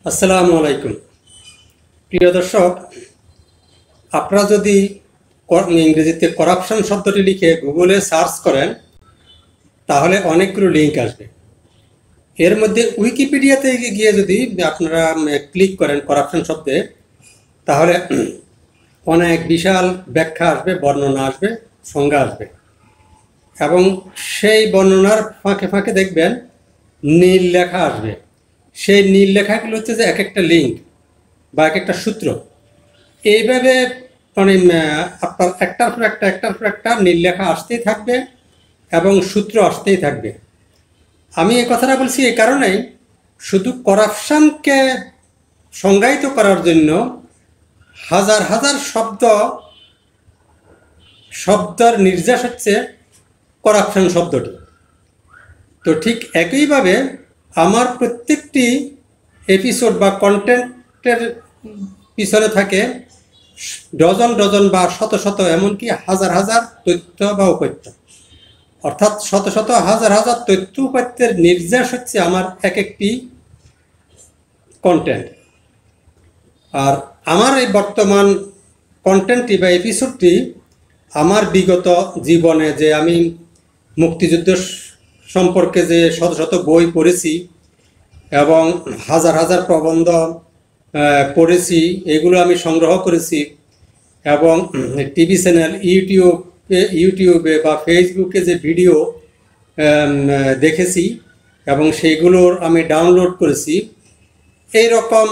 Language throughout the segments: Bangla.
আসসালামু আলাইকুম। প্রিয় দর্শক, আপনারা যদি ইংরেজিতে করাপশন শব্দটি লিখে গুগলে সার্চ করেন তাহলে অনেকগুলো লিঙ্ক আসবে। এর মধ্যে উইকিপিডিয়াতে গিয়ে যদি আপনারা ক্লিক করেন করাপশন শব্দে, তাহলে অনেক বিশাল ব্যাখ্যা আসবে, বর্ণনা আসবে, সংজ্ঞা আসবে, এবং সেই বর্ণনার ফাঁকে ফাঁকে দেখবেন নীল লেখা আসবে। সেই নীল লেখাগুলো হচ্ছে যে এক একটা লিঙ্ক বা এক একটা সূত্র। এইভাবে মানে আপনার একটার পর একটা নীল লেখা আসতেই থাকবে এবং সূত্র আসতেই থাকবে। আমি এই কথাটা বলছি এই কারণেই, শুধু করাপশনকে সংজ্ঞায়িত করার জন্য হাজার হাজার শব্দের নির্যাস হচ্ছে করাপশন শব্দটি। তো ঠিক একইভাবে আমার প্রত্যেকটি এপিসোড বা কন্টেন্টের পিছনে থাকে ডজন ডজন বা শত শত, এমনকি হাজার হাজার তথ্য বা উপাত্ত, অর্থাৎ শত শত হাজার হাজার তথ্য উপাত্তের নির্যাস হচ্ছে আমার এক একটি কন্টেন্ট। আর আমার এই বর্তমান কন্টেন্টটি বা এপিসোডটি আমার বিগত জীবনে যে আমি মুক্তিযুদ্ধ সম্পর্কে যে শত শত বই পড়েছি এবং হাজার হাজার প্রবন্ধ পড়েছি, এগুলো আমি সংগ্রহ করেছি, এবং টিভি চ্যানেল, ইউটিউবে বা ফেসবুকে যে ভিডিও দেখেছি এবং সেইগুলোর আমি ডাউনলোড করেছি, এই রকম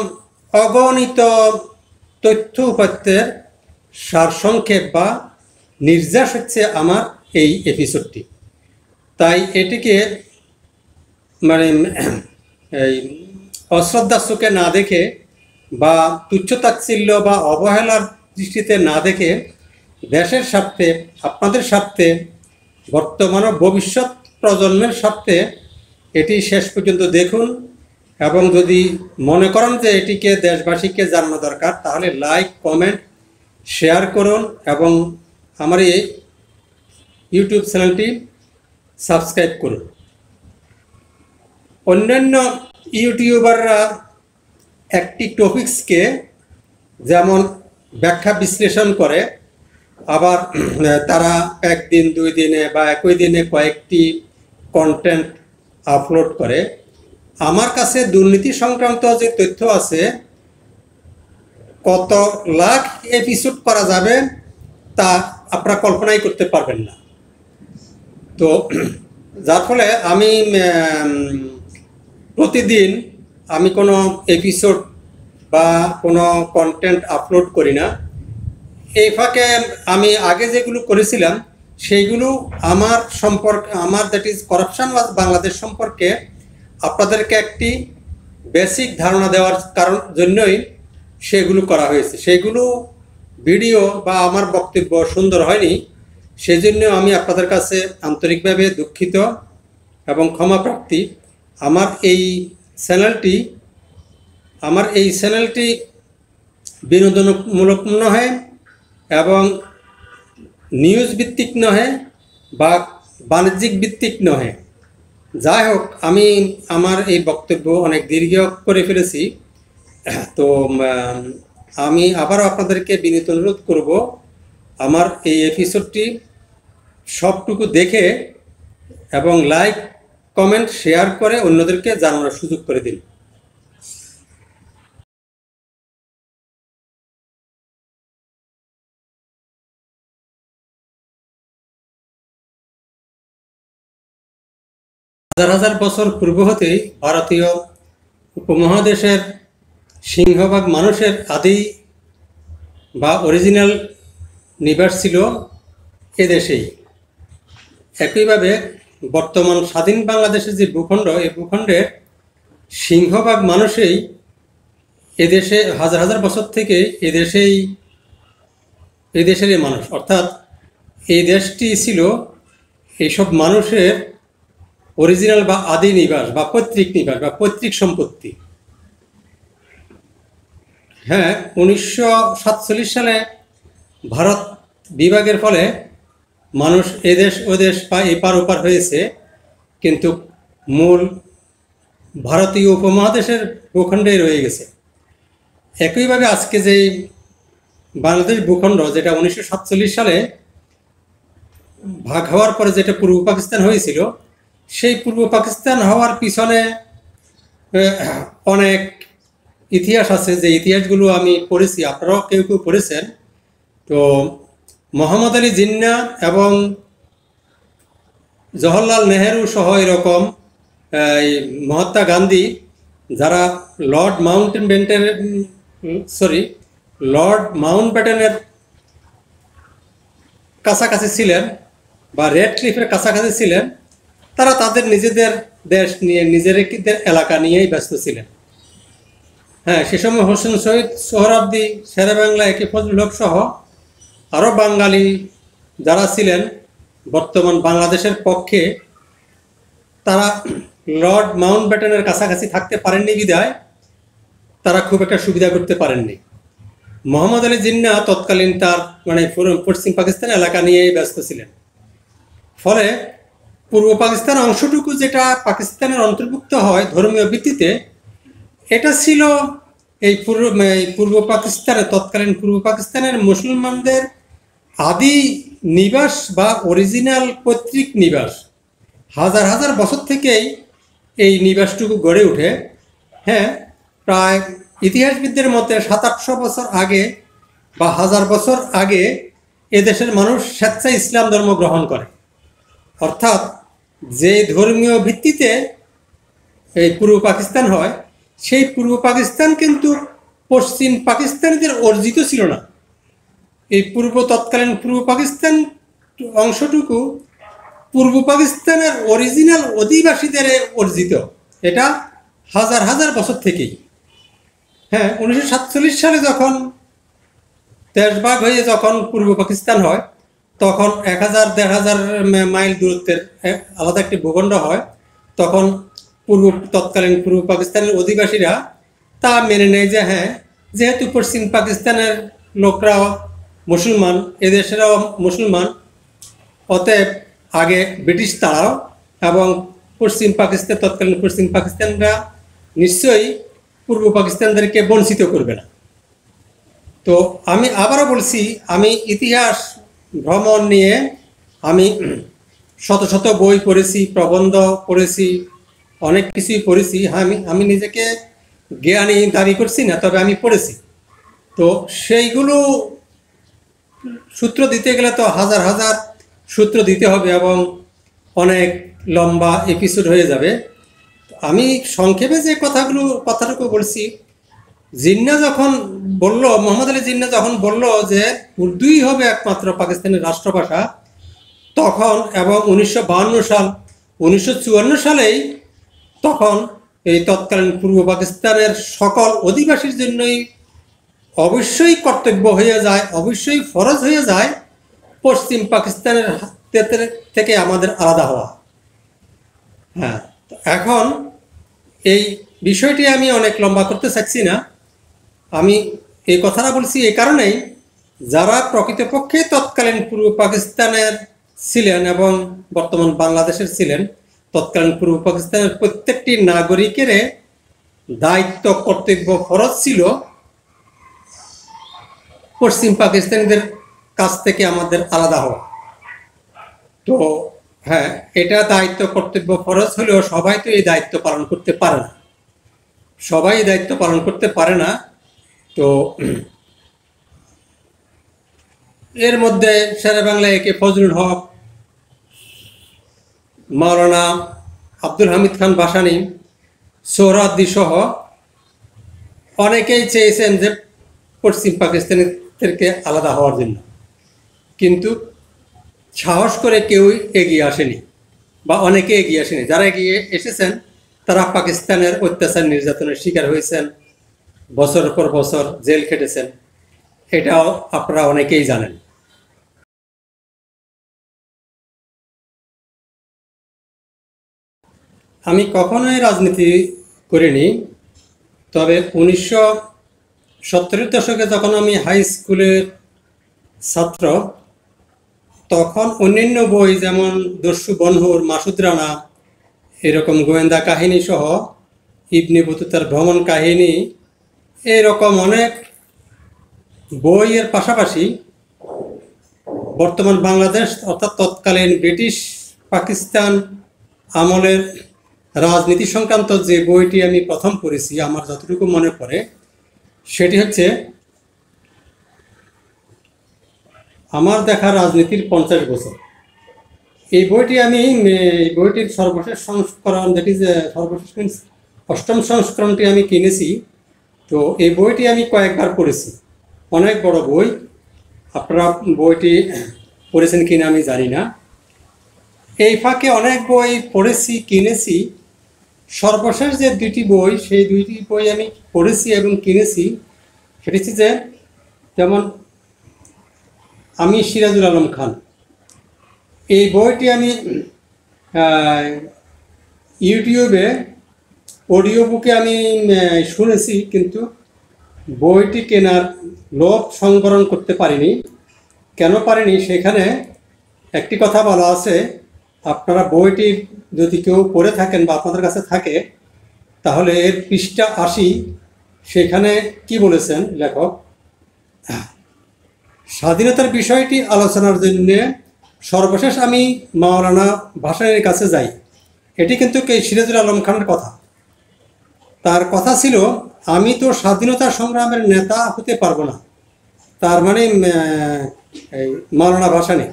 অগণিত তথ্য উপাত্তের সারসংক্ষেপ বা নির্যাস হচ্ছে আমার এই এপিসোডটি। তাই এটিকে মানে এই অশ্রদ্ধার চোখে না দেখে বা তুচ্ছতাচ্ছিল্য বা অবহেলার দৃষ্টিতে না দেখে দেশের স্বার্থে, আপনাদের স্বার্থে, বর্তমান ও ভবিষ্যৎ প্রজন্মের স্বার্থে এটি শেষ পর্যন্ত দেখুন। এবং যদি মনে করেন যে এটিকে দেশবাসীকে জানানো দরকার, তাহলে লাইক, কমেন্ট, শেয়ার করুন এবং আমার এই ইউটিউব চ্যানেলটি সাবস্ক্রাইব করুন। অন্যান্য ইউটিউবাররা একটি টপিকসকে যেমন ব্যাখ্যা বিশ্লেষণ করে, আবার তারা একদিন, দুই দিনে বা একই দিনে কয়েকটি কন্টেন্ট আপলোড করে। আমার কাছে দুর্নীতি সংক্রান্ত যে তথ্য আছে, কত লাখ এপিসোড করা যাবে তা আপনারা কল্পনাই করতে পারবেন না। তো যার ফলে আমি প্রতিদিন আমি কোনো এপিসোড বা কোনো কন্টেন্ট আপলোড করি না। এই ফাঁকে আমি আগে যেগুলো করেছিলাম সেইগুলো আমার সম্পর্কে, আমার দ্যাট ইজ করাপশন ওয়াজ বাংলাদেশ সম্পর্কে আপনাদেরকে একটি বেসিক ধারণা দেওয়ার জন্যই সেগুলো করা হয়েছে। সেগুলো ভিডিও বা আমার বক্তব্য সুন্দর হয়নি, সেজন্য আমি আপনাদের কাছে আন্তরিকভাবে দুঃখিত এবং ক্ষমাপ্রার্থী। আমার এই চ্যানেলটি বিনোদনমূলক নহে এবং নিউজ ভিত্তিক নহে বা বাণিজ্যিক ভিত্তিক নহে। যাই হোক, আমি আমার এই বক্তব্য অনেক দীর্ঘ করে ফেলেছি। তো আমি আবারও আপনাদেরকে বিনীত অনুরোধ করব, আমার এই এপিসোডটি সবটুকু দেখে এবং লাইক, কমেন্ট, শেয়ার করে অন্যদেরকে জানানোর সুযোগ করে দিন। হাজার হাজার বছর পূর্ব হতেই ভারতীয় উপমহাদেশের সিংহভাগ মানুষের আদি বা অরিজিনাল নিবাস ছিল এদেশেই। একইভাবে বর্তমান স্বাধীন বাংলাদেশের যে ভূখণ্ড, এই ভূখণ্ডের সিংহভাগ মানুষই এদেশে হাজার হাজার বছর থেকে এদেশেরই মানুষ, অর্থাৎ এই দেশটি ছিল এইসব মানুষের অরিজিনাল বা আদি নিবাস বা পৈতৃক নিবাস বা পৈতৃক সম্পত্তি। হ্যাঁ, 1947 সালে ভারত বিভাগের ফলে মানুষ এদেশ ওদেশ বা এপার ওপার হয়েছে, কিন্তু মূল ভারতীয় উপমহাদেশের ভূখণ্ডেই রয়ে গেছে। একইভাবে আজকে যে বাংলাদেশ ভূখণ্ড, যেটা 1947 সালে ভাগ হওয়ার পরে যেটা পূর্ব পাকিস্তান হয়েছিল, সেই পূর্ব পাকিস্তান হওয়ার পিছনে অনেক ইতিহাস আছে, যে ইতিহাসগুলো আমি পড়েছি, আপনারাও কেউ কেউ পড়েছেন। তো মোহাম্মদ আলী জিন্নাহ এবং জওহরলাল নেহেরু সহ এরকম মহাত্মা গান্ধী, যারা লর্ড মাউন্টব্যাটেনের কাছাকাছি ছিলেন বা রেড ক্লিফের কাছাকাছি ছিলেন, তারা তাদের নিজেদের দেশ নিয়ে, নিজেদের এলাকা নিয়েই ব্যস্ত ছিলেন। হ্যাঁ, সে সময় হোসেন শহীদ, সোহরাওয়ার্দী, শেরেবাংলা, একে ফজলুল হক সহ আরও বাঙালি যারা ছিলেন বর্তমান বাংলাদেশের পক্ষে, তারা লর্ড মাউন্টব্যাটেনের কাছাকাছি থাকতে পারেননি বিধায় তারা খুব একটা সুবিধা করতে পারেননি। মোহাম্মদ আলী জিন্নাহ তৎকালীন তার পশ্চিম পাকিস্তান এলাকা নিয়েই ব্যস্ত ছিলেন। ফলে পূর্ব পাকিস্তান অংশটুকু যেটা পাকিস্তানের অন্তর্ভুক্ত হয় ধর্মীয় ভিত্তিতে, এটা ছিল এই পূর্ব পাকিস্তানের, তৎকালীন পূর্ব পাকিস্তানের মুসলমানদের আদি নিবাস বা অরিজিনাল পৈতৃক নিবাস। হাজার হাজার বছর থেকেই এই নিবাসটুকু গড়ে ওঠে। হ্যাঁ, প্রায় ইতিহাসবিদদের মতে 700-800 বছর আগে বা 1000 বছর আগে এদেশের মানুষ স্বেচ্ছায় ইসলাম ধর্ম গ্রহণ করে। অর্থাৎ যে ধর্মীয় ভিত্তিতে এই পূর্ব পাকিস্তান হয়, সেই পূর্ব পাকিস্তান কিন্তু পশ্চিম পাকিস্তানিদের অর্জিত ছিল না। এই তৎকালীন পূর্ব পাকিস্তান অংশটুকু পূর্ব পাকিস্তানের অরিজিনাল অধিবাসীদের অর্জিত। এটা হাজার হাজার বছর থেকেই। হ্যাঁ, 1947 সালে যখন দেশভাগ হয়ে যখন পূর্ব পাকিস্তান হয়, তখন 1000-1500 মাইল দূরত্বের আলাদা একটি ভূখণ্ড হয়। তখন তৎকালীন পূর্ব পাকিস্তানের অধিবাসীরা তা মেনে নেয় যে হ্যাঁ, যেহেতু পশ্চিম পাকিস্তানের লোকরাও মুসলমান, এদেশেরাও মুসলমান, অতএব আগে ব্রিটিশ তারাও এবং তৎকালীন পশ্চিম পাকিস্তানরা নিশ্চয়ই পূর্ব পাকিস্তানদেরকে বঞ্চিত করবে না। তো আমি আবারও বলছি, আমি ইতিহাস ভ্রমণ নিয়ে আমি শত শত বই পড়েছি, প্রবন্ধ পড়েছি, অনেক কিছুই পড়েছি। আমি নিজেকে জ্ঞানী দাবি করছি না, তবে আমি পড়েছি। তো সেইগুলো সূত্র দিতে গেলে তো হাজার হাজার সূত্র দিতে হবে এবং অনেক লম্বা এপিসোড হয়ে যাবে। আমি সংক্ষেপে যে কথাটুকু বলছি, মোহাম্মদ আলী জিন্নাহ যখন বলল যে উর্দুই হবে একমাত্র পাকিস্তানের রাষ্ট্রভাষা, তখন এবং 1954 সালেই তখন এই তৎকালীন পূর্ব পাকিস্তানের সকল অধিবাসীর জন্যই অবশ্যই কর্তব্য হয়ে যায়, অবশ্যই ফরজ হয়ে যায় পশ্চিম পাকিস্তানের থেকে আমাদের আলাদা হওয়া। হ্যাঁ, এখন এই বিষয়টি আমি অনেক লম্বা করতে চাচ্ছি না। আমি এই কথাটা বলছি এই কারণেই, যারা প্রকৃতপক্ষে তৎকালীন পূর্ব পাকিস্তানের ছিলেন এবং বর্তমান বাংলাদেশের ছিলেন, তৎকালীন পূর্ব পাকিস্তানের প্রত্যেকটি নাগরিকের দায়িত্ব, কর্তব্য, ফরজ ছিল পশ্চিম পাকিস্তানিদের কাছ থেকে আমাদের আলাদা হওয়া। তো হ্যাঁ, এটা দায়িত্ব, কর্তব্য, ফরজ হলেও সবাই তো এই দায়িত্ব পালন করতে পারে না, সবাই দায়িত্ব পালন করতে পারে না। তো এর মধ্যে শেরেবাংলা একে ফজলুল হক, মাওলানা আব্দুল হামিদ খান ভাসানী, সোহরাওয়ার্দী সহ অনেকেই চেয়েছেন যে পশ্চিম পাকিস্তানিদেরকে আলাদা হওয়ার জন্য, কিন্তু সাহস করে কেউই এগিয়ে আসেনি বা অনেকে এগিয়ে আসেনি। যারা এগিয়ে এসেছেন তারা পাকিস্তানের অত্যাচার, নির্যাতনের শিকার হয়েছেন, বছরের পর বছর জেল খেটেছেন। এটাও আপনারা অনেকেই জানেন। আমি কখনোই রাজনীতি করিনি, তবে 1970-এর দশকে যখন আমি হাই স্কুলের ছাত্র, তখন অন্যান্য বই যেমন দস্যু বনহুর, মাসুদ রানা, এরকম গোয়েন্দা কাহিনী সহ ইবনে বতুতার ভ্রমণ কাহিনী, এরকম অনেক বইয়ের পাশাপাশি বর্তমান বাংলাদেশ অর্থাৎ তৎকালীন ব্রিটিশ পাকিস্তান আমলের রাজনীতি সংক্রান্ত যে বইটি আমি প্রথম পড়েছি, আমার যতটুকু মনে পড়ে সেটি হচ্ছে আমার দেখা রাজনীতির 50 বছর। এই বইটি আমি এই বইটির সর্বশেষ সংস্করণ, যেটি যে সর্বশেষ মিনস 8ম সংস্করণটি আমি কিনেছি। তো এই বইটি আমি কয়েকবার পড়েছি, অনেক বড় বই। আপনারা বইটি পড়েছেন কিনা আমি জানি না। এই ফাঁকে অনেক বই পড়েছি, কিনেছি। সর্বশেষ যে 2টি বই, সেই 2টি বই আমি পড়েছি এবং কিনেছি। সেটি হচ্ছে যে, যেমন আমি সিরাজুল আলম খান, এই বইটি আমি ইউটিউবে অডিও বুকে আমি শুনেছি, কিন্তু বইটি কেনার লোভ সংবরণ করতে পারিনি। কেন পারিনি, সেখানে একটি কথা বলা আছে। আপনারা বইটি যদি কেউ পড়ে থাকেন বা আপনাদের কাছে থাকে, তাহলে এর পৃষ্ঠা 80, সেখানে কি বলেছেন লেখক, স্বাধীনতার বিষয়টি আলোচনার জন্য সর্বশেষ আমি মাওলানা ভাসানীর কাছে যাই। এটি কিন্তু সিরাজুল আলম খানের কথা। তার কথা ছিল, আমি তো স্বাধীনতা সংগ্রামের নেতা হতে পারবো না। তার মানে মাওলানা ভাসানী।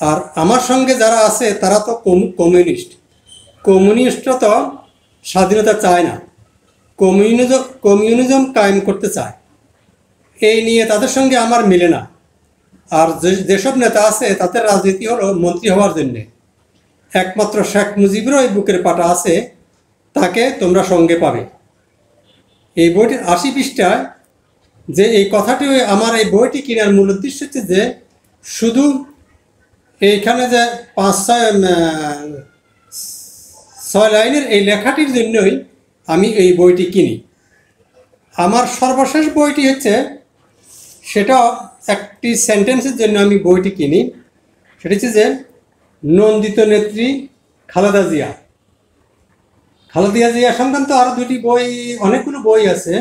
আর আমার সঙ্গে যারা আছে তারা তো কমিউনিস্টরা তো স্বাধীনতা চায় না, কমিউনিজম কায়েম করতে চায়। এই নিয়ে তাদের সঙ্গে আমার মিলে না। আর যেসব নেতা আছে তাদের রাজনীতি হলো মন্ত্রী হওয়ার জন্যে। একমাত্র শেখ মুজিবেরও এই বুকের পাটা আছে, তাকে তোমরা সঙ্গে পাবে। এই বইটির 80 পৃষ্ঠায় যে এই কথাটি, আমার এই বইটি কেনার মূল উদ্দেশ্য হচ্ছে যে, শুধু এইখানে যে 5-6 লাইনের এই লেখাটির জন্যই আমি এই বইটি কিনি। আমার সর্বশেষ বইটি হচ্ছে, সেটা একটি সেন্টেন্সের জন্য আমি বইটি কিনি। সেটা হচ্ছে যে, নন্দিত নেত্রী খালেদা জিয়া। খালেদা জিয়া সংক্রান্ত আরও 2টি বই, অনেকগুলো বই আছে।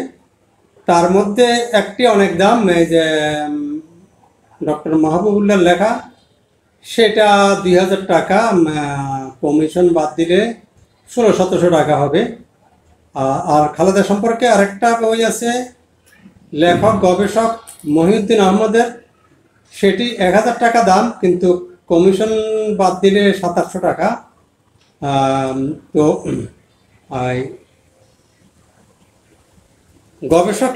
তার মধ্যে একটি অনেক দাম, এই যে ডক্টর মাহবুবুল্লাহর লেখা, সেটা 2000 টাকা, কমিশন বাদ দিলে 1600-1700 টাকা হবে। আর খালেদা সম্পর্কে আরেকটা বই আছে, লেখক গবেষক মহিউদ্দিন আহমদের, সেটি 1000 টাকা দাম, কিন্তু কমিশন বাদ দিলে 700-800 টাকা। তো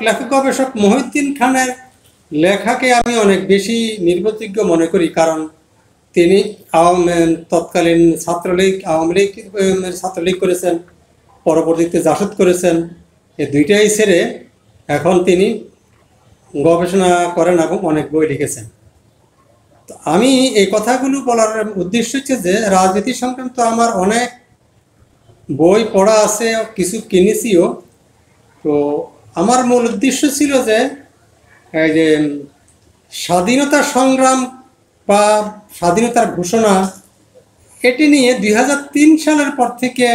লেখক গবেষক মহিউদ্দিন খানের লেখাকে আমি অনেক বেশি নির্ভরযোগ্য মনে করি, কারণ তিনি তৎকালীন ছাত্রলীগ করেছেন, পরবর্তীতে জাসদ করেছেন। এই 2টাই ছেড়ে এখন তিনি গবেষণা করেন এবং অনেক বই লিখেছেন। তো আমি এই কথাগুলো বলার উদ্দেশ্য হচ্ছে যে, রাজনীতি সংক্রান্ত আমার অনেক বই পড়া আছে, কিছু কিনেছিও। তো আমার মূল উদ্দেশ্য ছিল যে, এই যে স্বাধীনতা সংগ্রাম বা স্বাধীনতার ঘোষণা, এটি নিয়ে 2003 সালের পর থেকে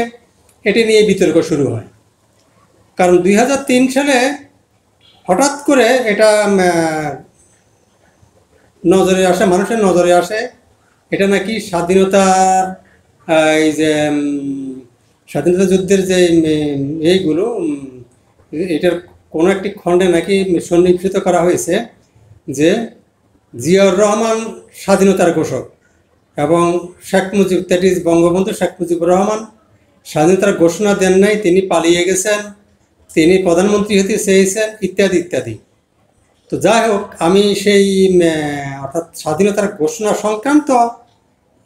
এটি নিয়ে বিতর্ক শুরু হয়। কারণ 2003 সালে হঠাৎ করে এটা নজরে আসে, মানুষের নজরে আসে, এটা নাকি স্বাধীনতার, এই যে স্বাধীনতা যুদ্ধের যে এইগুলো, এটার কোনো একটি খণ্ডে নাকি সন্নিবেশিত করা হয়েছে যে, জিয়াউর রহমান স্বাধীনতার ঘোষক এবং শেখ মুজিব, দ্যাট ইজ বঙ্গবন্ধু শেখ মুজিবুর রহমান, স্বাধীনতার ঘোষণা দেন নাই, তিনি পালিয়ে গেছেন, তিনি প্রধানমন্ত্রী হতে চেয়েছেন, ইত্যাদি ইত্যাদি। তো যাই হোক, আমি সেই অর্থাৎ স্বাধীনতার ঘোষণা সংক্রান্ত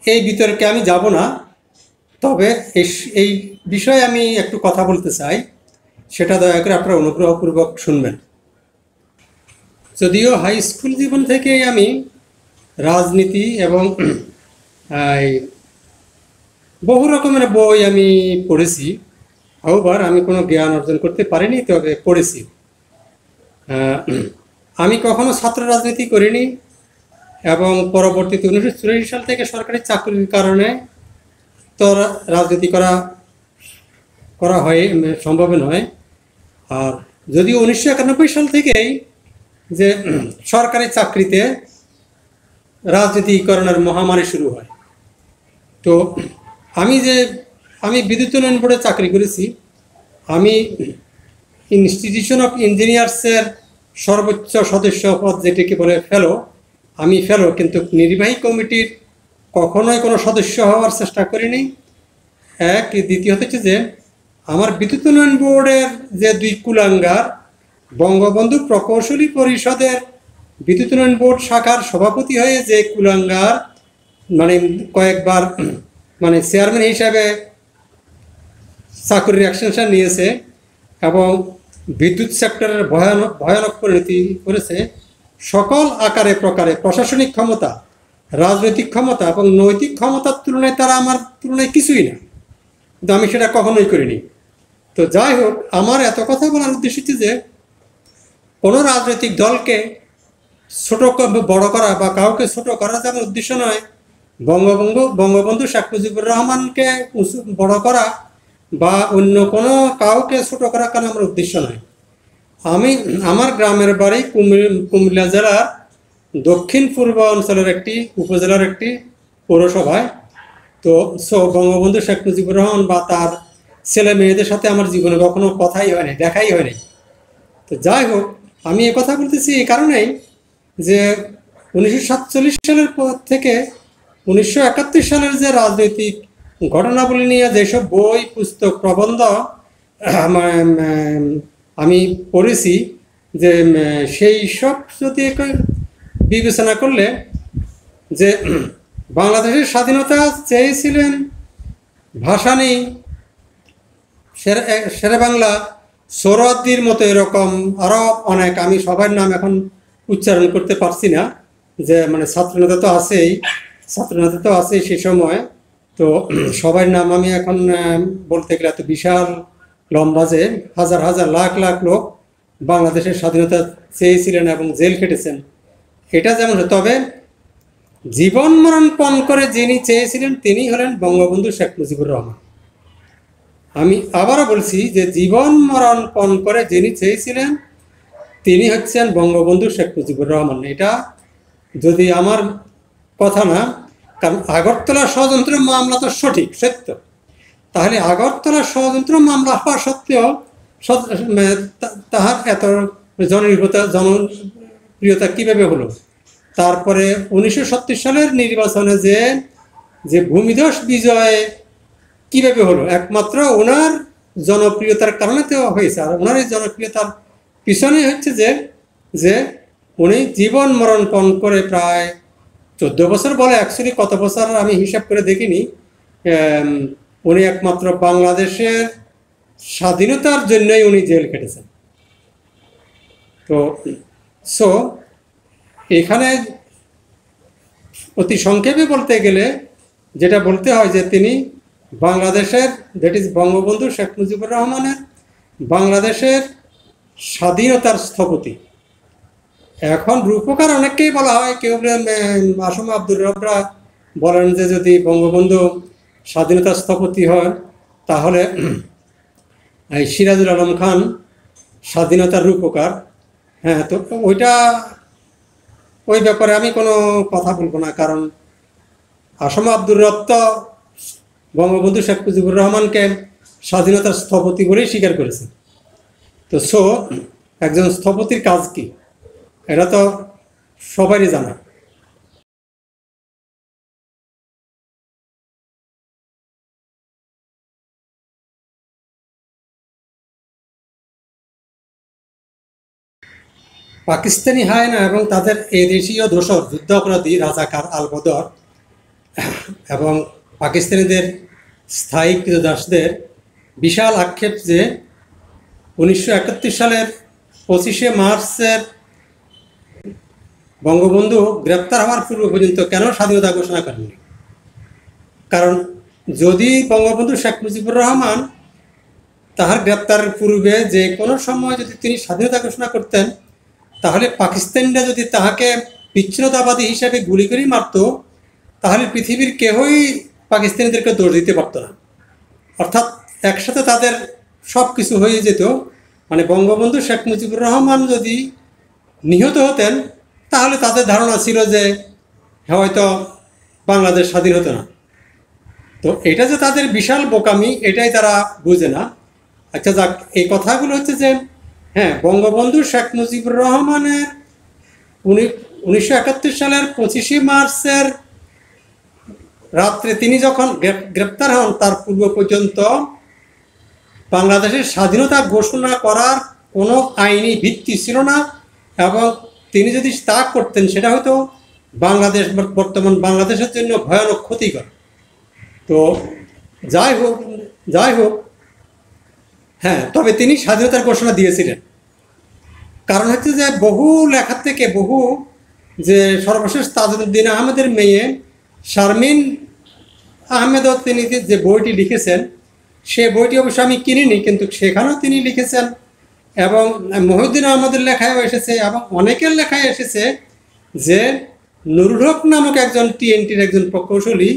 এই বিতর্কে আমি যাব না। তবে এই বিষয়ে আমি একটু কথা বলতে চাই, সেটা দয়া করে আপনারা অনুগ্রহপূর্বক শুনবেন। যদিও হাই স্কুল জীবন থেকে আমি রাজনীতি এবং বহু রকমের বই আমি পড়েছি, আবার আমি কোনো জ্ঞান অর্জন করতে পারিনি, তবে পড়েছি। আমি কখনো ছাত্র রাজনীতি করিনি এবং পরবর্তীতে 1984 সাল থেকে সরকারি চাকরির কারণে তো রাজনীতি করা করা হয় সম্ভব নয়। আর যদিও 1991 সাল থেকেই যে সরকারি চাকরিতে রাজনীতিকরণের মহামারী শুরু হয়। তো আমি বিদ্যুৎ উন্নয়ন বোর্ডে চাকরি করেছি। আমি ইনস্টিটিউশন অফ ইঞ্জিনিয়ার্সের সর্বোচ্চ সদস্য পদ, যেটিকে বলে ফেলো, আমি ফেলো, কিন্তু নির্বাহী কমিটির কখনোই কোনো সদস্য হওয়ার চেষ্টা করিনি। এক, দ্বিতীয়ত হচ্ছে যে আমার বিদ্যুৎ উন্নয়ন বোর্ডের যে দুই কুলাঙ্গার, বঙ্গবন্ধু প্রকৌশলী পরিষদের বিদ্যুৎ উন্নয়ন বোর্ড শাখার সভাপতি হয়ে যে কুলাঙ্গার মানে কয়েকবার মানে চেয়ারম্যান হিসাবে চাকরির এক্সটেনশন নিয়েছে এবং বিদ্যুৎ সেক্টরের ভয়ানক পরিণতি করেছে, সকল আকারে প্রকারে প্রশাসনিক ক্ষমতা, রাজনৈতিক ক্ষমতা এবং নৈতিক ক্ষমতার তুলনায় তারা আমার তুলনায় কিছুই না, কিন্তু আমি সেটা কখনোই করিনি। তো যাই হোক, আমার এত কথা বলার উদ্দেশ্য হচ্ছে যে কোনো রাজনৈতিক দলকে ছোট বড় করা বা কাউকে ছোট করা যেমন উদ্দেশ্য নয়, বঙ্গবন্ধু শেখ মুজিবুর রহমানকে বড় করা বা অন্য কোনো কাউকে ছোট করা কেন আমার উদ্দেশ্য নয়। আমার গ্রামের বাড়ি কুমিল্লা জেলার দক্ষিণ পূর্ব অঞ্চলের একটি উপজেলার একটি পৌরসভায়। তো বঙ্গবন্ধু শেখ মুজিবুর রহমান বা তার ছেলে মেয়েদের সাথে আমার জীবনে কখনো কথাই হয়নি, দেখাই হয়নি। তো যাই হোক, আমি এ কথা বলতেছি এই কারণেই যে 1947 সালের পর থেকে 1971 সালের যে রাজনৈতিক ঘটনাবলী নিয়ে যেসব বই, পুস্তক, প্রবন্ধ আমি পড়েছি, যে সেই সব যদি বিবেচনা করলে যে বাংলাদেশের স্বাধীনতা চেয়েছিলেন ভাসানী, শেরে বাংলা, সোহরাওয়ার্দীর মতো এরকম আরও অনেক, আমি সবার নাম এখন উচ্চারণ করতে পারছি না, যে মানে ছাত্রনেতা তো আছেই সে সময়। তো সবার নাম আমি এখন বলতে গেলে এত বিশাল লম্বা যে হাজার হাজার লাখ লাখ লোক বাংলাদেশের স্বাধীনতা চেয়েছিলেন এবং জেল খেটেছেন, এটা যেমন। তবে জীবন মরণ পণ করে যিনি চেয়েছিলেন তিনি হলেন বঙ্গবন্ধু শেখ মুজিবুর রহমান। আমি আবারও বলছি যে জীবন মরণ পণ করে যিনি চেয়েছিলেন তিনি হচ্ছেন বঙ্গবন্ধু শেখ মুজিবুর রহমান। এটা যদি আমার কথা না, কারণ আগরতলা ষড়যন্ত্র মামলা তো সঠিক সত্য, তাহলে আগরতলা ষড়যন্ত্র মামলা হওয়া সত্ত্বেও তাহার এত জনপ্রিয়তা কীভাবে হলো? তারপরে 1970 সালের নির্বাচনে যে ভূমিধস বিজয় কীভাবে হলো? একমাত্র ওনার জনপ্রিয়তার কারণে তো হয়েছে। আর ওনার এই জনপ্রিয়তার পিছনে হচ্ছে যে উনি জীবন মরণ পণ করে প্রায় 14 বছর বলে, অ্যাকচুয়ালি কত বছর আমি হিসাব করে দেখিনি, উনি একমাত্র বাংলাদেশের স্বাধীনতার জন্যই উনি জেল খেটেছেন। তো এখানে অতি সংক্ষেপে বলতে গেলে যেটা বলতে হয় যে তিনি বাংলাদেশের, দ্যাট ইজ বঙ্গবন্ধু শেখ মুজিবুর রহমানের বাংলাদেশের স্বাধীনতার স্থপতি। এখন রূপকার অনেককেই বলা হয়, কেউ আসম আব্দুর রবরা বলেন যে যদি বঙ্গবন্ধু স্বাধীনতার স্থপতি হয় তাহলে সিরাজুল আলম খান স্বাধীনতার রূপকার। হ্যাঁ, তো ওই ব্যাপারে আমি কোনো কথা বলবো না, কারণ আসম আব্দুর রব তো বঙ্গবন্ধু শেখ মুজিবুর রহমানকে স্বাধীনতার স্থপতি বলেই স্বীকার করেছে। তো একজন স্থপতির কাজ কি এটা তো সবারই জানা। পাকিস্তানি হায়না এবং তাদের এদেশীয় দোসর, যুদ্ধ অপরাধী রাজাকার আল বদর এবং পাকিস্তানিদের স্থায়ী ক্রীতদাসদের বিশাল আক্ষেপ যে 1971 সালের 25শে মার্চের বঙ্গবন্ধু গ্রেপ্তার হওয়ার পূর্ব পর্যন্ত কেন স্বাধীনতা ঘোষণা করেননি। কারণ যদি বঙ্গবন্ধু শেখ মুজিবুর রহমান তাহার গ্রেপ্তারের পূর্বে যে কোনো সময় যদি তিনি স্বাধীনতা ঘোষণা করতেন, তাহলে পাকিস্তানিরা যদি তাহাকে বিচ্ছিন্নতাবাদী হিসেবে গুলি করে মারত, তাহলে পৃথিবীর কেউই পাকিস্তানিদেরকে দোষ দিতে পারত না। অর্থাৎ একসাথে তাদের সব কিছু হয়ে যেত। মানে বঙ্গবন্ধু শেখ মুজিবুর রহমান যদি নিহত হতেন তাহলে তাদের ধারণা ছিল যে হয়তো বাংলাদেশ স্বাধীন হতো না। তো এটা যে তাদের বিশাল বোকামি, এটাই তারা বুঝে না। আচ্ছা যাক, এই কথাগুলো হচ্ছে যে হ্যাঁ, বঙ্গবন্ধু শেখ মুজিবুর রহমানের 1971 সালের 25শে মার্চের রাত্রে তিনি যখন গ্রেপ্তার হন, তার পূর্ব পর্যন্ত বাংলাদেশের স্বাধীনতা ঘোষণা করার কোনো আইনি ভিত্তি ছিল না, এবং তিনি যদি তা করতেন সেটা হয়তো বাংলাদেশ, বর্তমান বাংলাদেশের জন্য ভয়ানক ক্ষতিকর। তো যাই হোক, হ্যাঁ, তবে তিনি স্বাধীনতার ঘোষণা দিয়েছিলেন। কারণ হচ্ছে যে বহু লেখার থেকে যে সর্বশেষ তাজউদ্দিন আহমেদের মেয়ে শারমিন আহমেদও তিনি যে বইটি লিখেছেন, সে বইটি অবশ্য আমি কিনিনি, কিন্তু সেখানেও তিনি লিখেছেন, এবং মহিউদ্দিন আহমদের লেখায়ও এসেছে, এবং অনেকের লেখায় এসেছে যে নুরুল হক নামক একজন টিএনটির একজন প্রকৌশলী,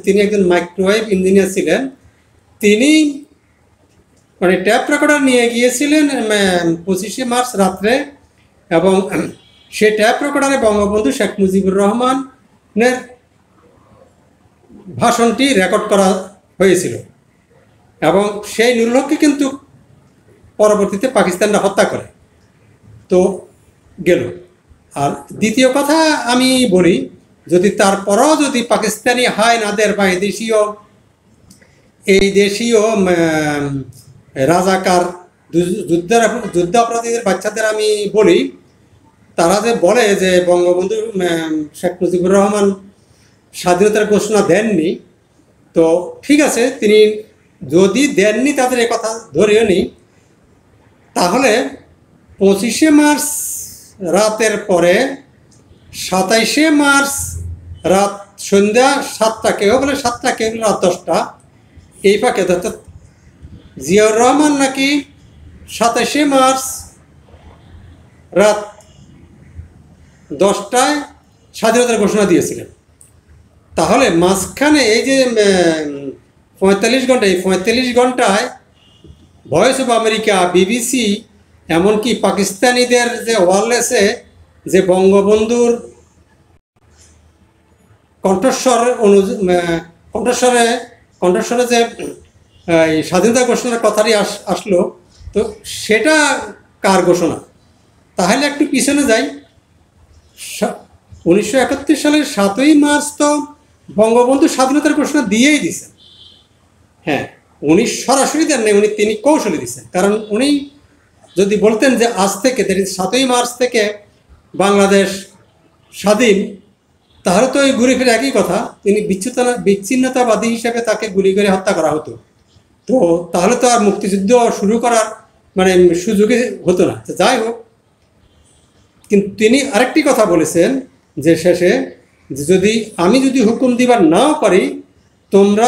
তিনি একজন মাইক্রোওয়েভ ইঞ্জিনিয়ার ছিলেন। তিনি মানে ট্যাপ রেকর্ডার নিয়ে গিয়েছিলেন 25শে মার্চ রাত্রে, এবং সে ট্যাপ রেকর্ডারে বঙ্গবন্ধু শেখ মুজিবুর রহমানের ভাষণটি রেকর্ড করা হয়েছিল, এবং সেই নুরুল হককে কিন্তু পরবর্তীতে পাকিস্তানরা হত্যা করে। তো গেল। আর দ্বিতীয় কথা আমি বলি, যদি তারপরও যদি পাকিস্তানি হায়নাদের বা এই দেশীয় রাজাকার যুদ্ধাপরাধীদের বাচ্চাদের আমি বলি, তারা যে বলে যে বঙ্গবন্ধু শেখ মুজিবুর রহমান স্বাধীনতার ঘোষণা দেননি, তো ঠিক আছে, তিনি যদি দেননি তাদের এ কথা ধরেও নি, তাহলে 25শে মার্চ রাতের পরে 27শে মার্চ রাত সন্ধ্যা 7টা, কেউ বলে 7টা, কেউ বলে রাত 10টা, এই ফাঁকে অর্থাৎ জিয়াউর রহমান নাকি 27শে মার্চ রাত 10টায় স্বাধীনতার ঘোষণা দিয়েছিলেন। তাহলে মাঝখানে এই যে 45 ঘন্টা, এই 45 ঘন্টায় ভয়েস অফ আমেরিকা, বিবিসি, এমনকি পাকিস্তানিদের যে ওয়ারলেসে যে বঙ্গবন্ধুর কণ্ঠস্বরে যে এই স্বাধীনতা ঘোষণার কথাটি আসলো, তো সেটা কার ঘোষণা? তাহলে একটু পিছনে যাই। 1971 সালের 7ই মার্চ তো বঙ্গবন্ধু স্বাধীনতার ঘোষণা দিয়েই দিয়েছেন। হ্যাঁ, উনি সরাসরি দেন নাই, তিনি কৌশলে দিচ্ছেন। কারণ উনি যদি বলতেন যে আজ থেকে 7ই মার্চ থেকে বাংলাদেশ স্বাধীন, তাহলে তো এই ঘুরে ফিরে একই কথা, তিনি বিচ্ছিন্নতাবাদী হিসেবে তাকে গুলি করে হত্যা করা হতো। তো তাহলে তো আর মুক্তিযুদ্ধ শুরু করার মানে সুযোগই হতো না। যাই হোক, কিন্তু তিনি আরেকটি কথা বলেছেন যে শেষে, যে আমি যদি হুকুম দিবার নাও পারি, তোমরা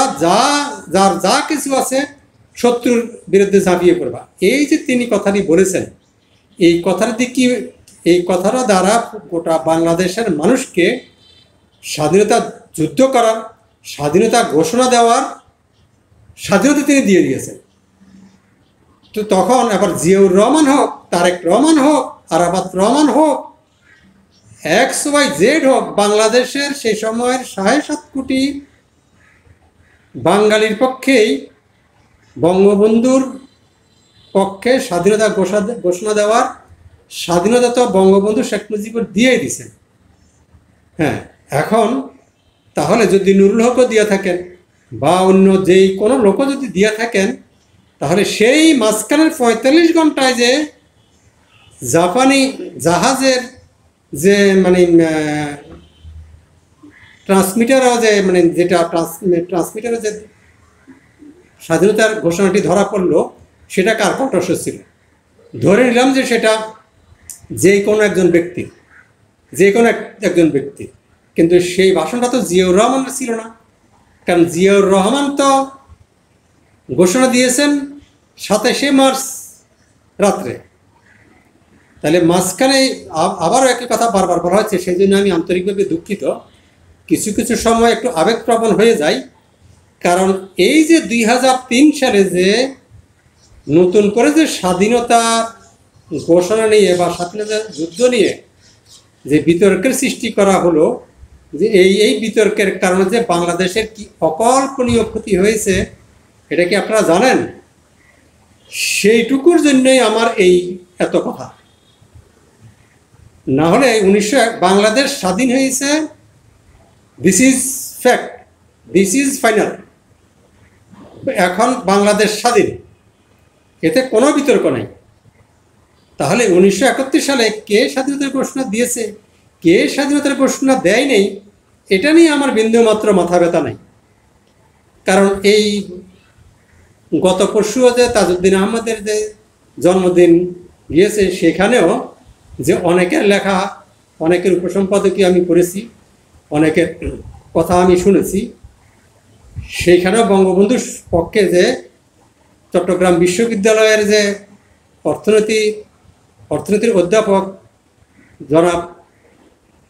যার যা কিছু আছে শত্রুর বিরুদ্ধে ঝাঁপিয়ে পড়বা। এই যে তিনি কথাটি বলেছেন, এই কথাটা দ্বারা গোটা বাংলাদেশের মানুষকে স্বাধীনতা যুদ্ধ করার, স্বাধীনতা ঘোষণা দেওয়ার স্বাধীনতা তিনি দিয়ে দিয়েছেন। তো তখন আবার জিয়াউর রহমান হোক, তারেক রহমান হোক, আরাফাত রহমান হোক, XYZ হোক, বাংলাদেশের সেই সময়ের 7.5 কোটি বাঙালির পক্ষেই বঙ্গবন্ধুর পক্ষে স্বাধীনতা ঘোষণা দেওয়ার স্বাধীনতা তো বঙ্গবন্ধু শেখ মুজিবুর দিয়েই দিয়েছেন। হ্যাঁ, এখন তাহলে যদি নুরুল হকও দিয়ে থাকেন বা অন্য যেই কোনো লোকও যদি দিয়ে থাকেন, তাহলে সেই মাঝখানের 45 ঘন্টায় যে জাপানি জাহাজের যে মানে ট্রান্সমিটারও যে মানে যেটা ট্রান্সমিটারে যে স্বাধীনতার ঘোষণাটি ধরা পড়লো, সেটা কার কণ্ঠস্বর ছিল? ধরে নিলাম যে সেটা যে কোনো একজন ব্যক্তি, কিন্তু সেই ভাষণটা তো জিয়াউর রহমানের ছিল না। কারণ জিয়াউর রহমান তো ঘোষণা দিয়েছেন 27শে মার্চ রাত্রে। তাহলে মাঝখানে আবারও একই কথা বারবার বলা হচ্ছে, সেই জন্য আমি আন্তরিকভাবে দুঃখিত। কিছু সময় একটু আবেগপ্রবণ হয়ে যায়, কারণ এই যে 2003 সালে যে নতুন করে যে স্বাধীনতা ঘোষণা নিয়ে বা স্বাধীনতা যুদ্ধ নিয়ে যে বিতর্কের সৃষ্টি করা হলো, যে এই বিতর্কের কারণে যে বাংলাদেশের কি অকল্পনীয় ক্ষতি হয়েছে, এটা কি আপনারা জানেন? সেইটুকুর জন্যই আমার এই এত কথা। না হলে বাংলাদেশ স্বাধীন হয়েছে, this is fact, this is final. এখন বাংলাদেশ স্বাধীন, এতে কোনো বিতর্ক নাই। তাহলে 1971 সালে কে স্বাধীনতার ঘোষণা দিয়েছে, কে স্বাধীনতার ঘোষণা দেয় নেই, এটা নিয়ে আমার বিন্দুমাত্র মাথা ব্যথা নাই। কারণ এই গত পরশুও যে তাজউদ্দিন আহমদের যে জন্মদিন গিয়েছে, সেখানেও যে অনেকের লেখা, অনেকের উপসম্পাদকীয় আমি করেছি, অনেকের কথা আমি শুনেছি, সেইখানেও বঙ্গবন্ধুর পক্ষে যে চট্টগ্রাম বিশ্ববিদ্যালয়ের যে অর্থনীতির অধ্যাপক জনাব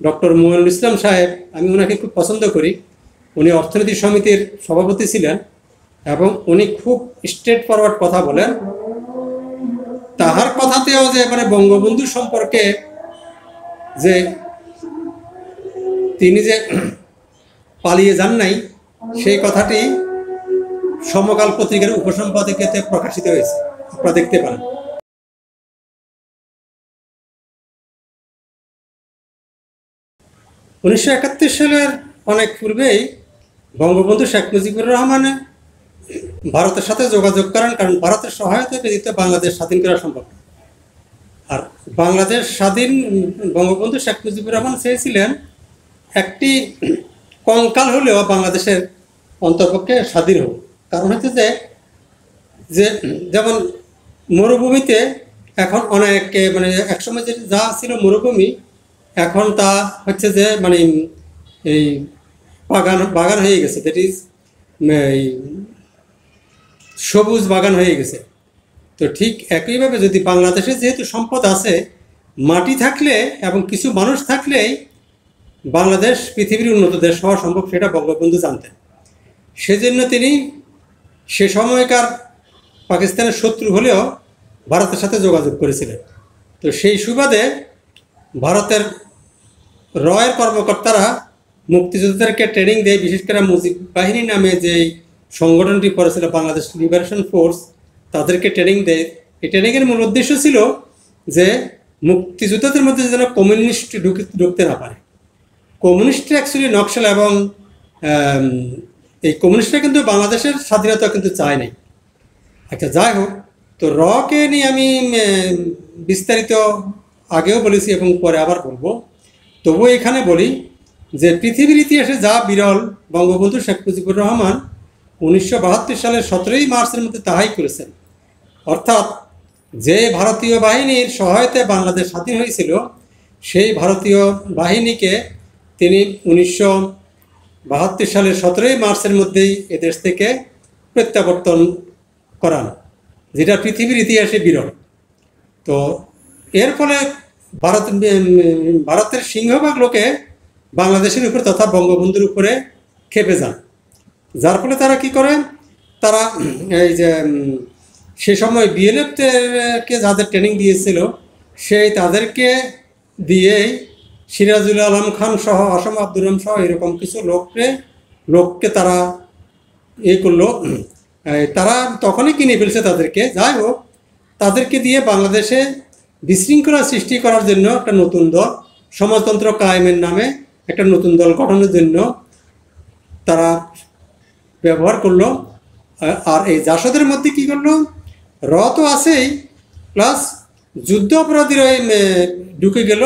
ডক্টর মুইনুল ইসলাম সাহেব, আমি ওনাকে খুব পছন্দ করি। উনি অর্থনীতি সমিতির সভাপতি ছিলেন এবং উনি খুব স্ট্রেট ফরওয়ার্ড কথা বলেন। তাহার কথাতেও যে মানে বঙ্গবন্ধু সম্পর্কে যে তিনি যে পালিয়ে যান নাই, সেই কথাটি সমকাল পত্রিকার উপসম্পাদকীয়তে প্রকাশিত হয়েছে, আপনারা দেখতে পারেন। উনিশশো 71 সালের অনেক পূর্বেই বঙ্গবন্ধু শেখ মুজিবুর রহমান ভারতের সাথে যোগাযোগ করেন, কারণ ভারতের সহায়তা ব্যতীত বাংলাদেশ স্বাধীন করা সম্ভব না। আর বাংলাদেশ স্বাধীন বঙ্গবন্ধু শেখ মুজিবুর রহমান চেয়েছিলেন একটি কঙ্কাল হলেও বাংলাদেশের অন্তর্পক্ষে স্বাধীন হোক। কারণ হচ্ছে যে যেমন মরুভূমিতে এখন অনেক মানে একসময় যে যা ছিল মরুভূমি, এখন তা হচ্ছে যে মানে এই বাগান হয়ে গেছে, দ্যাট ইজ এই সবুজ বাগান হয়ে গেছে। তো ঠিক একইভাবে যদি বাংলাদেশে যেহেতু সম্পদ আছে, মাটি থাকলে এবং কিছু মানুষ থাকলেই বাংলাদেশ পৃথিবীর উন্নত দেশ হওয়া সম্ভব, সেটা বঙ্গবন্ধু জানতেন। সেজন্য তিনি সে সময়কার পাকিস্তানের শত্রু হলেও ভারতের সাথে যোগাযোগ করেছিলেন। তো সেই সুবাদে ভারতের রয়ের কর্মকর্তারা মুক্তিযোদ্ধাদেরকে ট্রেনিং দেয়, বিশেষ করে মুজিব বাহিনী নামে যে সংগঠনটি করেছিল বাংলাদেশ লিবারেশন ফোর্স, তাদেরকে ট্রেনিং দেয়। এই ট্রেনিংয়ের মূল উদ্দেশ্য ছিল যে মুক্তিযোদ্ধাদের মধ্যে যেন কমিউনিস্ট ঢুকতে না পারে। কমিউনিস্টরা অ্যাকচুয়ালি নকশাল, এবং এই কমিউনিস্টরা কিন্তু বাংলাদেশের স্বাধীনতা কিন্তু চায় নাই। আচ্ছা, যাই হোক, তো রকে নিয়ে আমি বিস্তারিত আগেও বলেছি এবং পরে আবার বলবো। তবুও এখানে বলি যে পৃথিবীর ইতিহাসে যা বিরল, বঙ্গবন্ধু শেখ মুজিবুর রহমান 1972 সালের 17 মার্চের মধ্যে তাহাই করেছেন। অর্থাৎ যে ভারতীয় বাহিনীর সহায়তায় বাংলাদেশ স্বাধীন হয়েছিল, সেই ভারতীয় বাহিনীকে তিনি 1972 সালের 17 মার্চের মধ্যেই এদেশ থেকে প্রত্যাবর্তন করান, যেটা পৃথিবীর ইতিহাসে বিরল। তো এর ফলে ভারতের সিংহভাগ লোকে বাংলাদেশের উপর তথা বঙ্গবন্ধুর উপরে খেপে যান, যার ফলে তারা কি করে, তারা এই যে সে সময় বিএলএফকে যাদের ট্রেনিং দিয়েছিল, তাদেরকে দিয়েই সিরাজুল আলম খান সহ আসম আব্দুর রহমান সহ এরকম কিছু লোককে তারা করলো। তারা তখনই কিনে ফেলছে তাদেরকে। যাই হোক, তাদেরকে দিয়ে বাংলাদেশে বিশৃঙ্খলা সৃষ্টি করার জন্য একটা নতুন দল, সমাজতন্ত্র কায়েমের নামে একটা নতুন দল গঠনের জন্য তারা ব্যবহার করলো। আর এই জাসদের মধ্যে কি করলো, তো আছেই, প্লাস যুদ্ধ অপরাধীরা ঢুকে গেল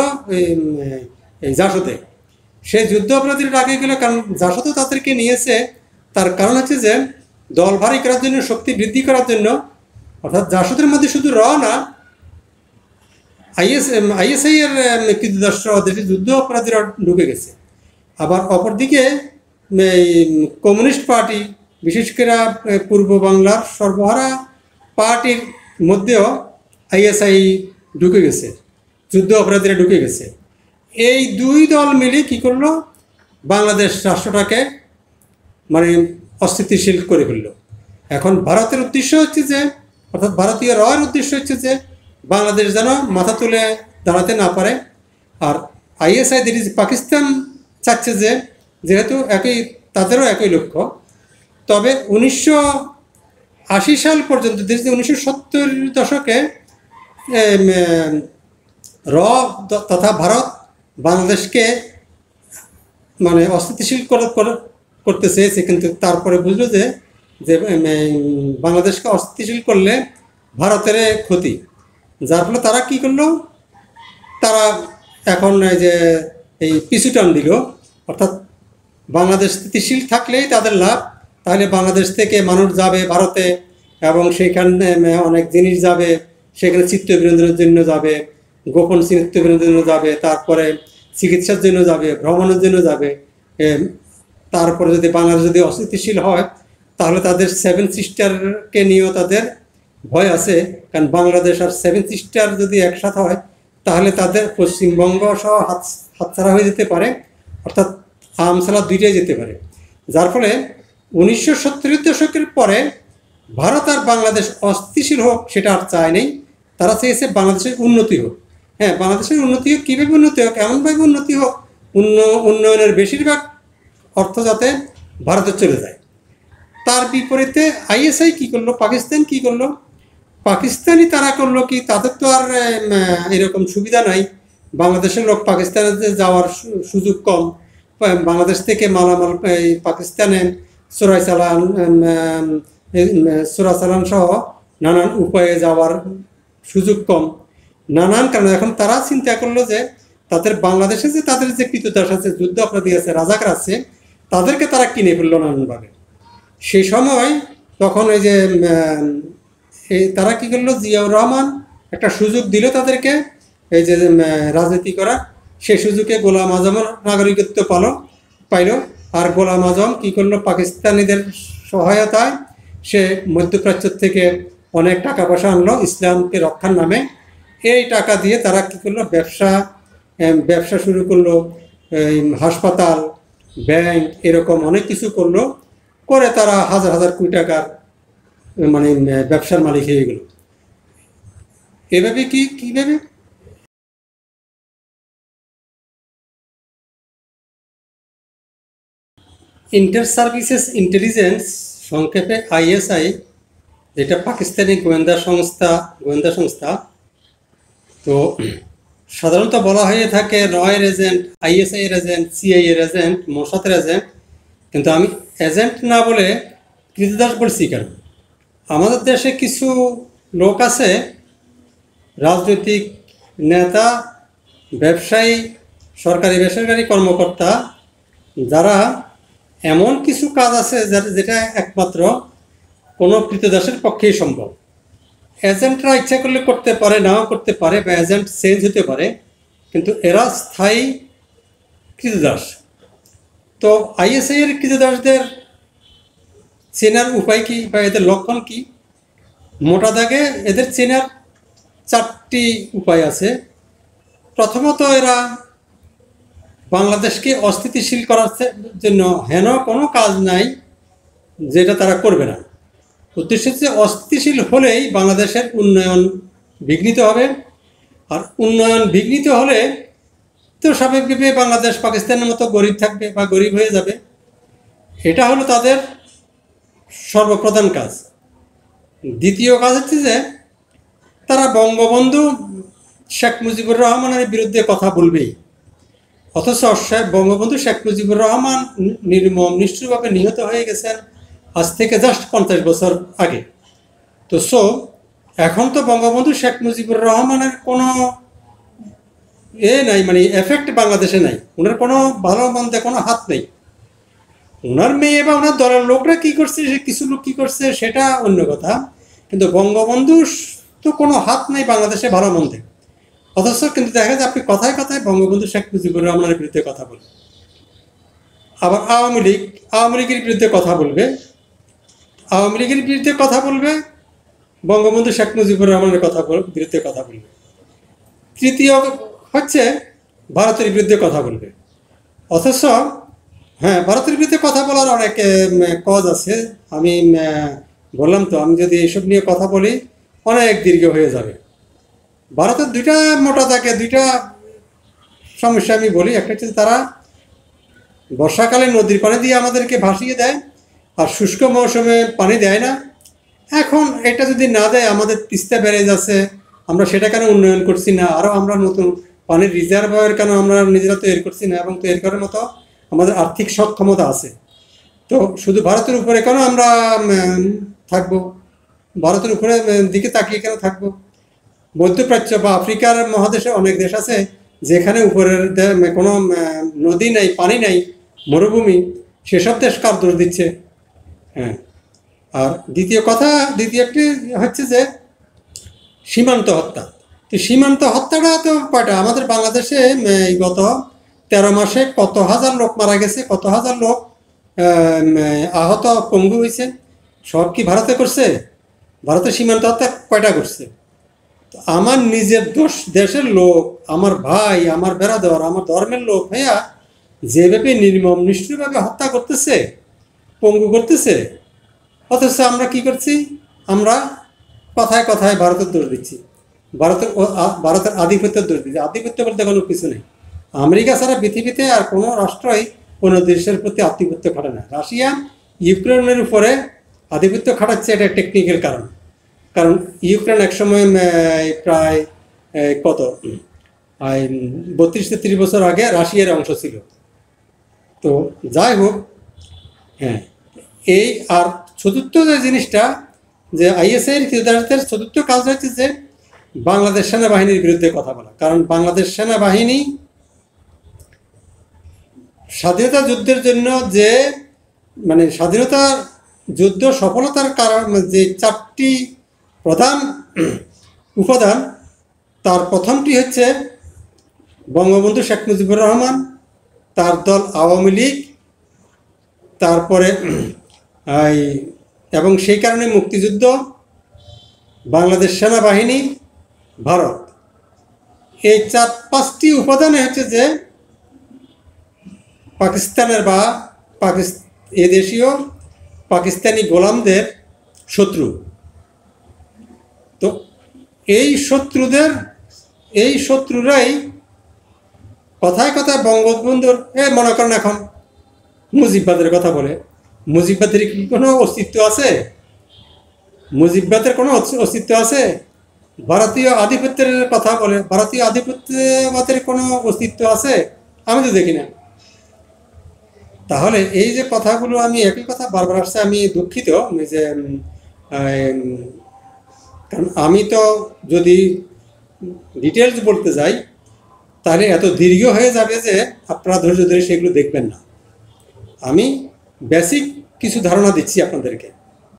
এই জাসদে। সেই যুদ্ধ অপরাধীরা ডাকে গেল, কারণ জাসদও তাদেরকে নিয়েছে। তার কারণ হচ্ছে যে দল ভারী করার জন্য, শক্তি বৃদ্ধি করার জন্য। অর্থাৎ জাসদের মধ্যে শুধু না, আইএসআই এর কৃতদাস দেশে যুদ্ধ অপরাধীরা ঢুকে গেছে। আবার অপরদিকে এই কমিউনিস্ট পার্টি, বিশেষ করে পূর্ব বাংলার সর্বহারা পার্টির মধ্যেও আইএসআই ঢুকে গেছে, যুদ্ধ অপরাধীরা ঢুকে গেছে। এই দুই দল মিলে কি করলো, বাংলাদেশ রাষ্ট্রটাকে মানে অস্থিতিশীল করে ফেলল। এখন ভারতের উদ্দেশ্য হচ্ছে যে, অর্থাৎ ভারতীয় রয়ের উদ্দেশ্য হচ্ছে যে বাংলাদেশ যেন মাথা তুলে দাঁড়াতে না পারে। আর আইএসআই দ্যাট ইজ পাকিস্তান চাচ্ছে যে, যেহেতু তাদেরও একই লক্ষ্য, তবে 1980 সাল পর্যন্ত 1970 দশকে তথা ভারত বাংলাদেশকে মানে অস্থিতিশীল করতে চেয়েছে, কিন্তু তারপরে বুঝলো যে বাংলাদেশকে অস্থিতিশীল করলে ভারতের ক্ষতি। যার ফলে তারা কি করলো, তারা এখন এই পিছু টান দিল, অর্থাৎ বাংলাদেশ স্থিতিশীল থাকলেই তাদের লাভ। তাহলে বাংলাদেশ থেকে মানুষ যাবে ভারতে এবং সেখানে অনেক জিনিস যাবে, সেখানে চিত্ত বিনোদনের জন্য যাবে, গোপন চিত্ত বিনোদনের জন্য যাবে, তারপরে চিকিৎসার জন্য যাবে, ভ্রমণের জন্য যাবে। তারপরে যদি বাংলাদেশ যদি অস্থিতিশীল হয় তাহলে তাদের 7 সিস্টারকে নিয়েও তাদের ভয় আছে, কারণ বাংলাদেশ আর 7 সিস্টার যদি একসাথে হয় তাহলে তাদের পশ্চিমবঙ্গ সহ হাতছাড়া হয়ে যেতে পারে, অর্থাৎ আমসালা দুইটাই যেতে পারে। যার ফলে 1970 দশকের পরে ভারত আর বাংলাদেশ অস্থিতিশীল হোক সেটা আর চায় নেই, তারা চেয়েছে বাংলাদেশের উন্নতি হোক। হ্যাঁ, বাংলাদেশের উন্নতি হোক, কীভাবে উন্নতি হোক, এমনভাবে উন্নতি হোক উন্নয়নের বেশিরভাগ অর্থ যাতে ভারতে চলে যায়। তার বিপরীতে আইএসআই কী করলো, পাকিস্তান কী করলো, পাকিস্তানি তারা করলো কি, তাদের তো আর এরকম সুবিধা নাই। বাংলাদেশের লোক পাকিস্তানে যাওয়ার সুযোগ কম, বাংলাদেশ থেকে মালামাল পাকিস্তানে চোরাচালান সহ নানান উপায়ে যাওয়ার সুযোগ কম, নানান কারণে। এখন তারা চিন্তা করলো যে তাদের বাংলাদেশে যে তাদের যে কৃতদাস আছে, যুদ্ধ অপরাধী আছে, রাজাকার আছে, তাদেরকে তারা কিনে ফেললো নানানভাবে। সেই সময় তখন তারা কী করলো, জিয়াউর রহমান একটা সুযোগ দিল তাদেরকে রাজনীতি করা। সেই সুযোগে গোলাম আজমের নাগরিকত্ব পাইল। আর গোলাম আজম কী করলো, পাকিস্তানিদের সহায়তায় সে মধ্যপ্রাচ্য থেকে অনেক টাকা পয়সা আনলো ইসলামকে রক্ষার নামে। এই টাকা দিয়ে তারা কী করলো, ব্যবসা শুরু করলো, হাসপাতাল, ব্যাংক, এরকম অনেক কিছু করলো, করে তারা হাজার হাজার কোটি টাকার মানে ব্যবসার মালিক হয়ে গেল। এভাবে কিভাবে ইন্টার সার্ভিসেস ইন্টেলিজেন্স, সংক্ষেপে আইএসআই, যেটা পাকিস্তানি গোয়েন্দা সংস্থা। তো সাধারণত বলা হয়ে থাকে রয়ের এজেন্ট, আইএসআই এর এজেন্ট, সিআই এর এজেন্ট, মোসাদের এজেন্ট, কিন্তু আমি এজেন্ট না বলে কৃতদাস বলছি। কেন, আমাদের দেশে কিছু লোক আছে, রাজনৈতিক নেতা, ব্যবসায়ী, সরকারি বেসরকারি কর্মকর্তা, যারা এমন কিছু কাজ আছে যেটা একমাত্র কোনো কৃতদাসের পক্ষেই সম্ভব। এজেন্টরা ইচ্ছা করলে করতে পারে, নাও করতে পারে, বা এজেন্ট চেঞ্জ হতে পারে, কিন্তু এরা স্থায়ী কৃতদাস। তো আইএসআই এর কৃতদাসদের চেনার উপায় কি বা এদের লক্ষণ কি? মোটা দাগে এদের চেনার 4টি উপায় আছে। প্রথমত, এরা বাংলাদেশকে অস্থিতিশীল করার জন্য হেন কোনো কাজ নাই যেটা তারা করবে না। উদ্দেশ্য হচ্ছে অস্থিতিশীল হলেই বাংলাদেশের উন্নয়ন বিঘ্নিত হবে, আর উন্নয়ন বিঘ্নিত হলে তো স্বাভাবিকভাবে বাংলাদেশ পাকিস্তানের মতো গরিব থাকবে বা গরিব হয়ে যাবে। এটা হলো তাদের সর্বপ্রধান কাজ। দ্বিতীয় কাজ হচ্ছে যে তারা বঙ্গবন্ধু শেখ মুজিবুর রহমানের বিরুদ্ধে কথা বলবেই, অথচ বঙ্গবন্ধু শেখ মুজিবুর রহমান নিষ্ঠুরভাবে নিহত হয়ে গেছেন আজ থেকে জাস্ট 50 বছর আগে। তো এখন তো বঙ্গবন্ধু শেখ মুজিবুর রহমানের কোনো নাই, মানে এফেক্ট বাংলাদেশে নাই, ওনার কোনো ভালো মন্দে কোনো হাত নেই। ওনার মেয়ে বা ওনার দলের লোকরা কী করছে, কিছু লোক কী করছে সেটা অন্য কথা, কিন্তু বঙ্গবন্ধুর তো কোনো হাত নেই বাংলাদেশে ভালো মন্দে। অথচ কিন্তু দেখা যায় আপনি কথায় কথায় বঙ্গবন্ধু শেখ মুজিবুর রহমানের বিরুদ্ধে কথা বলবে, আবার আওয়ামী লীগের বিরুদ্ধে কথা বলবে, আওয়ামী লীগের বিরুদ্ধে কথা বলবে, বঙ্গবন্ধু শেখ মুজিবুর রহমানের বিরুদ্ধে কথা বলবে। তৃতীয় হচ্ছে ভারতের বিরুদ্ধে কথা বলবে। অথচ হ্যাঁ, ভারতের বিরুদ্ধে কথা বলার অনেক কজ আছে। আমি বললাম তো, আমি যদি এসব নিয়ে কথা বলি অনেক দীর্ঘ হয়ে যাবে। ভারতের দুইটা মোটা দাগে দুইটা সমস্যা আমি বলি। একটা হচ্ছে তারা বর্ষাকালে নদীর পানি দিয়ে আমাদেরকে ভাসিয়ে দেয়, আর শুষ্ক মৌসুমে পানি দেয় না। এখন এটা যদি না দেয়, আমাদের তিস্তা ব্যারেজ আছে, আমরা সেটা কেন উন্নয়ন করছি না? আরও আমরা নতুন পানির রিজার্ভার কেন আমরা নিজেরা তৈরি করছি না? এবং তৈরি করার মতো আমাদের আর্থিক সক্ষমতা আছে। তো শুধু ভারতের উপরে কেন আমরা থাকবো? ভারতের উপরে দিকে তাকিয়ে কেন থাকবো? মধ্যপ্রাচ্য বা আফ্রিকার মহাদেশে অনেক দেশ আছে যেখানে উপরের কোনো নদী নেই, পানি নেই, মরুভূমি। সেসব দেশ কার দোষ দিচ্ছে? হ্যাঁ। আর দ্বিতীয় একটি হচ্ছে যে সীমান্ত হত্যা। তো সীমান্ত হত্যাটা তো কয়টা আমাদের বাংলাদেশে এই গত 13 মাসে কত হাজার লোক মারা গেছে, কত হাজার লোক আহত পঙ্গু হয়েছে। সব কি ভারতে করছে? ভারতের সীমান্ত হত্যা কয়টা করছে? আমার নিজের দেশের লোক, আমার ভাই, আমার বেরাদর, আমার ধর্মের লোক ভাইয়া যেভাবে নির্মম নিষ্ঠুরভাবে হত্যা করতেছে, পঙ্গু করতেছে, অথচ আমরা কি করছি? আমরা কথায় কথায় ভারতের দোষ দিচ্ছি, ভারতের আধিপত্যের দোষ দিচ্ছি। আধিপত্য বলতে কোনো কিছু নেই। আমেরিকা ছাড়া পৃথিবীতে আর কোনো রাষ্ট্রই কোনো দেশের প্রতি আধিপত্য খাটে না। রাশিয়া ইউক্রেনের উপরে আধিপত্য খাটাচ্ছে, এটা টেকনিক্যাল কারণ। কারণ ইউক্রেন একসময় প্রায় কত 32-33 বছর আগে রাশিয়ার অংশ ছিল। তো যাই হোক, হ্যাঁ, এই আর চতুর্থ যে জিনিসটা, যে আইএসআইয়ের কৃতদাসদের চতুর্থ কাজ হচ্ছে যে বাংলাদেশ সেনাবাহিনীর বিরুদ্ধে কথা বলা। কারণ বাংলাদেশ সেনাবাহিনী স্বাধীনতা যুদ্ধের জন্য যে স্বাধীনতা যুদ্ধ সফলতার কারণ যে 4টি প্রধান উপাদান, তার প্রথমটি হচ্ছে বঙ্গবন্ধু শেখ মুজিবুর রহমান, তার দল আওয়ামী লীগ, তারপরে এবং সেই কারণে মুক্তিযুদ্ধ, বাংলাদেশ সেনাবাহিনী, ভারত। এই 4-5টি উপাদানে হচ্ছে যে পাকিস্তানের বা এদেশীয় পাকিস্তানি গোলামদের শত্রু। তো এই শত্রুরাই কথায় কথায় বঙ্গবন্ধুর মনে করেন এখন মুজিববাদের কথা বলে। মুজিববাদের কি কোনো অস্তিত্ব আছে? মুজিববাদের কোনো অস্তিত্ব আছে? ভারতীয় আধিপত্যের কথা বলে, ভারতীয় আধিপত্যবাদের কোনো অস্তিত্ব আছে? আমি তো দেখি না। তাহলে এই যে কথাগুলো, আমি একই কথা বারবার আসছে, আমি দুঃখিত যে কারণ আমি তো যদি ডিটেলস বলতে যাই তাহলে এত দীর্ঘ হয়ে যাবে যে আপনারা ধৈর্য ধরে সেগুলো দেখবেন না। আমি বেসিক কিছু ধারণা দিচ্ছি আপনাদেরকে।